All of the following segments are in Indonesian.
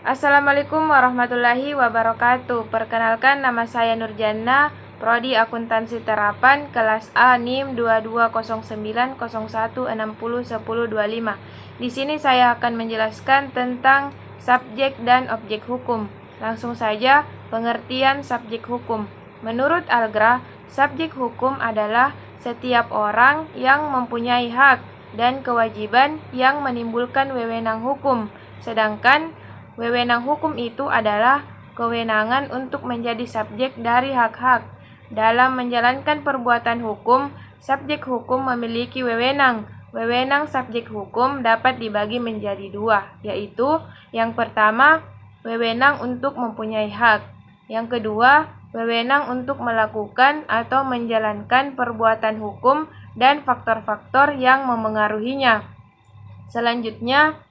Assalamualaikum warahmatullahi wabarakatuh. Perkenalkan, nama saya Nurjana, Prodi Akuntansi Terapan, kelas A NIM 220901601025. Di sini saya akan menjelaskan tentang subjek dan objek hukum. Langsung saja, pengertian subjek hukum. Menurut Algra, subjek hukum adalah setiap orang yang mempunyai hak dan kewajiban yang menimbulkan wewenang hukum, sedangkan wewenang hukum itu adalah kewenangan untuk menjadi subjek dari hak-hak. Dalam menjalankan perbuatan hukum, subjek hukum memiliki wewenang. Wewenang subjek hukum dapat dibagi menjadi dua, yaitu yang pertama, wewenang untuk mempunyai hak. Yang kedua, wewenang untuk melakukan atau menjalankan perbuatan hukum dan faktor-faktor yang memengaruhinya. Selanjutnya,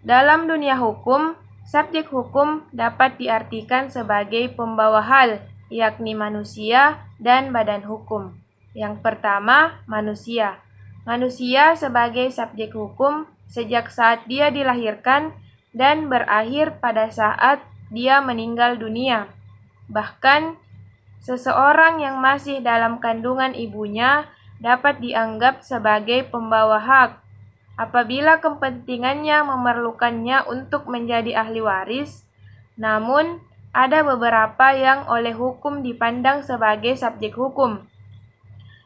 dalam dunia hukum, subjek hukum dapat diartikan sebagai pembawa hal, yakni manusia dan badan hukum. Yang pertama, manusia. Manusia sebagai subjek hukum sejak saat dia dilahirkan dan berakhir pada saat dia meninggal dunia. Bahkan, seseorang yang masih dalam kandungan ibunya dapat dianggap sebagai pembawa hak apabila kepentingannya memerlukannya untuk menjadi ahli waris. Namun, ada beberapa yang oleh hukum dipandang sebagai subjek hukum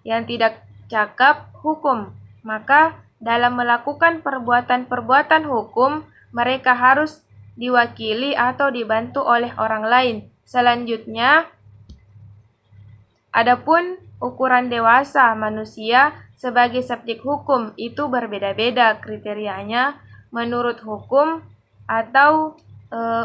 yang tidak cakap hukum. Maka, dalam melakukan perbuatan-perbuatan hukum, mereka harus diwakili atau dibantu oleh orang lain. Selanjutnya, adapun ukuran dewasa manusia sebagai subjek hukum itu berbeda-beda kriterianya menurut hukum atau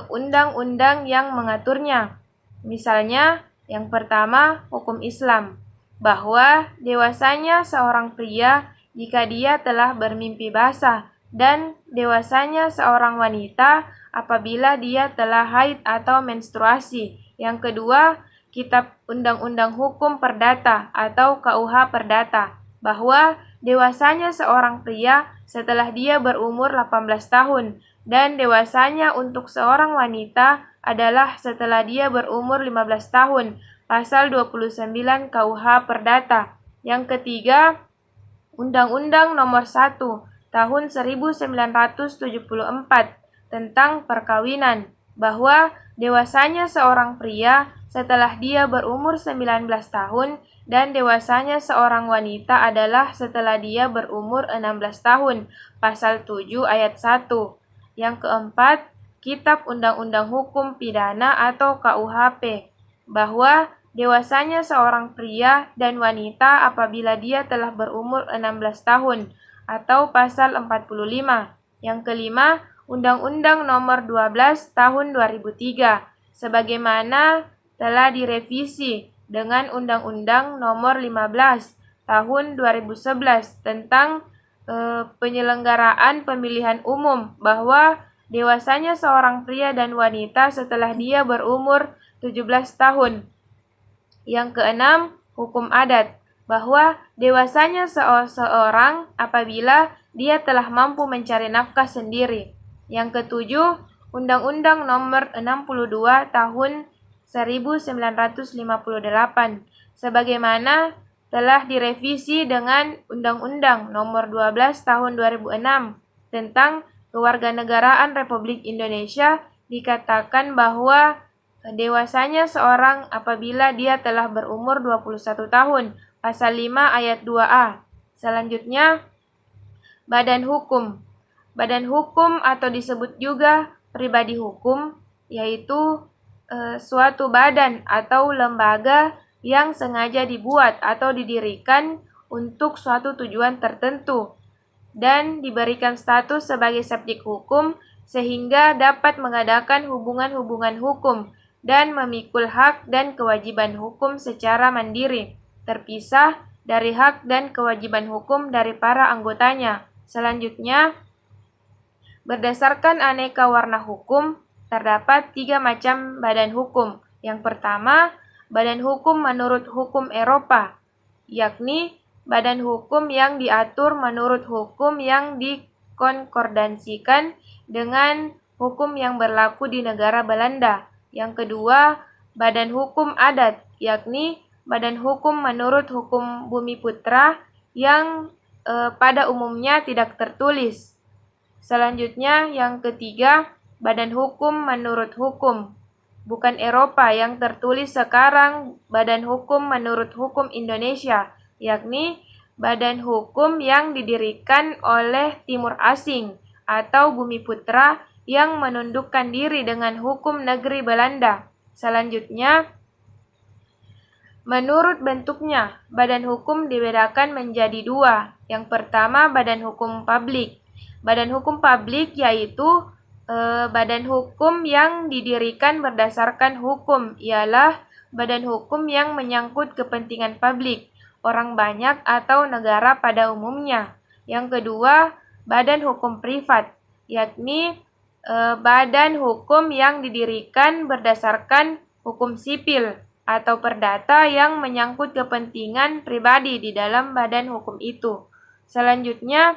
undang-undang yang mengaturnya. Misalnya, yang pertama, hukum Islam, bahwa dewasanya seorang pria jika dia telah bermimpi basah dan dewasanya seorang wanita apabila dia telah haid atau menstruasi. Yang kedua, Kitab Undang-Undang Hukum Perdata atau KUH Perdata, bahwa dewasanya seorang pria setelah dia berumur 18 tahun dan dewasanya untuk seorang wanita adalah setelah dia berumur 15 tahun, pasal 29 KUH Perdata. Yang ketiga, Undang-Undang Nomor 1 Tahun 1974 tentang perkawinan, bahwa dewasanya seorang pria setelah dia berumur 19 tahun dan dewasanya seorang wanita adalah setelah dia berumur 16 tahun, pasal 7 ayat 1. Yang keempat, Kitab Undang-Undang Hukum Pidana atau KUHP, bahwa dewasanya seorang pria dan wanita apabila dia telah berumur 16 tahun, atau pasal 45. Yang kelima, Undang-Undang Nomor 12 Tahun 2003, sebagaimana telah direvisi dengan Undang-Undang Nomor 15 Tahun 2011 tentang penyelenggaraan pemilihan umum, bahwa dewasanya seorang pria dan wanita setelah dia berumur 17 tahun. Yang keenam, hukum adat, bahwa dewasanya seorang apabila dia telah mampu mencari nafkah sendiri. Yang ketujuh, Undang-Undang Nomor 62 Tahun 1958, sebagaimana telah direvisi dengan Undang-Undang Nomor 12 Tahun 2006 tentang Kewarganegaraan Republik Indonesia, dikatakan bahwa dewasanya seorang apabila dia telah berumur 21 tahun, pasal 5 ayat 2A. Selanjutnya, badan hukum. Badan hukum atau disebut juga pribadi hukum, yaitu suatu badan atau lembaga yang sengaja dibuat atau didirikan untuk suatu tujuan tertentu dan diberikan status sebagai subjek hukum sehingga dapat mengadakan hubungan-hubungan hukum dan memikul hak dan kewajiban hukum secara mandiri, terpisah dari hak dan kewajiban hukum dari para anggotanya. Selanjutnya, berdasarkan aneka warna hukum, terdapat 3 macam badan hukum. Yang pertama, badan hukum menurut hukum Eropa, yakni badan hukum yang diatur menurut hukum yang dikonkordansikan dengan hukum yang berlaku di negara Belanda. Yang kedua, badan hukum adat, yakni badan hukum menurut hukum Bumiputra yang pada umumnya tidak tertulis. Selanjutnya, yang ketiga, badan hukum menurut hukum bukan Eropa yang tertulis sekarang, badan hukum menurut hukum Indonesia, yakni badan hukum yang didirikan oleh Timur Asing atau Bumiputra yang menundukkan diri dengan hukum negeri Belanda. Selanjutnya, menurut bentuknya, badan hukum dibedakan menjadi dua. Yang pertama, badan hukum publik. Badan hukum publik yaitu badan hukum yang didirikan berdasarkan hukum, ialah badan hukum yang menyangkut kepentingan publik, orang banyak atau negara pada umumnya. Yang kedua, badan hukum privat, yakni badan hukum yang didirikan berdasarkan hukum sipil atau perdata yang menyangkut kepentingan pribadi di dalam badan hukum itu. Selanjutnya,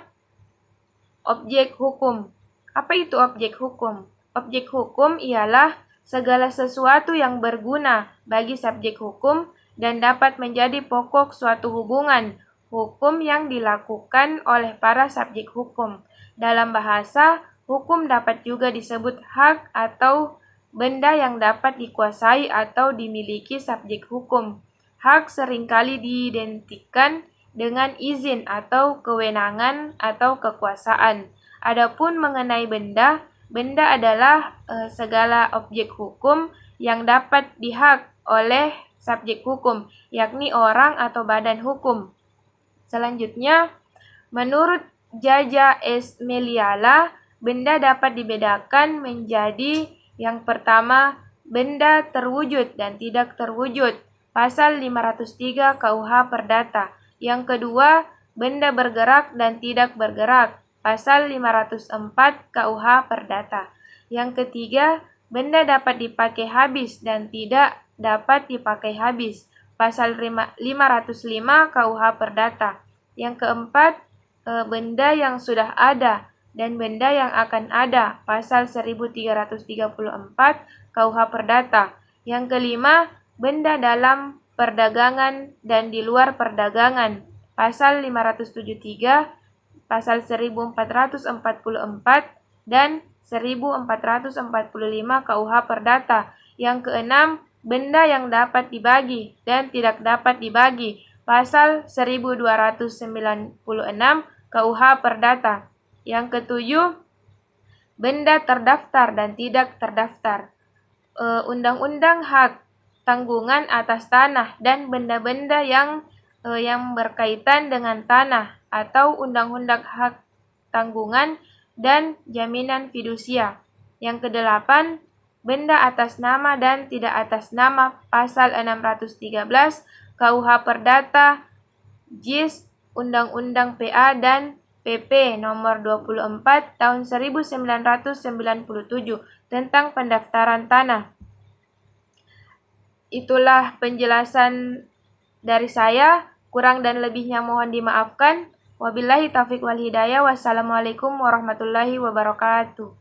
objek hukum. Apa itu objek hukum? Objek hukum ialah segala sesuatu yang berguna bagi subjek hukum dan dapat menjadi pokok suatu hubungan hukum yang dilakukan oleh para subjek hukum. Dalam bahasa, hukum dapat juga disebut hak atau benda yang dapat dikuasai atau dimiliki subjek hukum. Hak seringkali diidentikan dengan izin atau kewenangan atau kekuasaan. Adapun mengenai benda, benda adalah segala objek hukum yang dapat dihak oleh subjek hukum, yakni orang atau badan hukum. Selanjutnya, menurut Jaja S. Meliala, benda dapat dibedakan menjadi yang pertama, benda terwujud dan tidak terwujud, pasal 503 KUH Perdata. Yang kedua, benda bergerak dan tidak bergerak, pasal 504 KUH Perdata. Yang ketiga, benda dapat dipakai habis dan tidak dapat dipakai habis, pasal 505 KUH Perdata. Yang keempat, benda yang sudah ada dan benda yang akan ada, pasal 1334 KUH Perdata. Yang kelima, benda dalam perdagangan dan di luar perdagangan, pasal 573, pasal 1444 dan 1445 KUH Perdata. Yang keenam, benda yang dapat dibagi dan tidak dapat dibagi, pasal 1296 KUH Perdata. Yang ketujuh, benda terdaftar dan tidak terdaftar. Undang-undang hak tanggungan atas tanah dan benda-benda yang berkaitan dengan tanah atau undang-undang hak tanggungan dan jaminan fidusia. Yang kedelapan, benda atas nama dan tidak atas nama, pasal 613 KUH Perdata, JIS, Undang-Undang PA dan PP nomor 24 tahun 1997 tentang pendaftaran tanah. Itulah penjelasan dari saya, kurang dan lebihnya mohon dimaafkan. Wabillahi taufiq wal hidayah. Wassalamualaikum warahmatullahi wabarakatuh.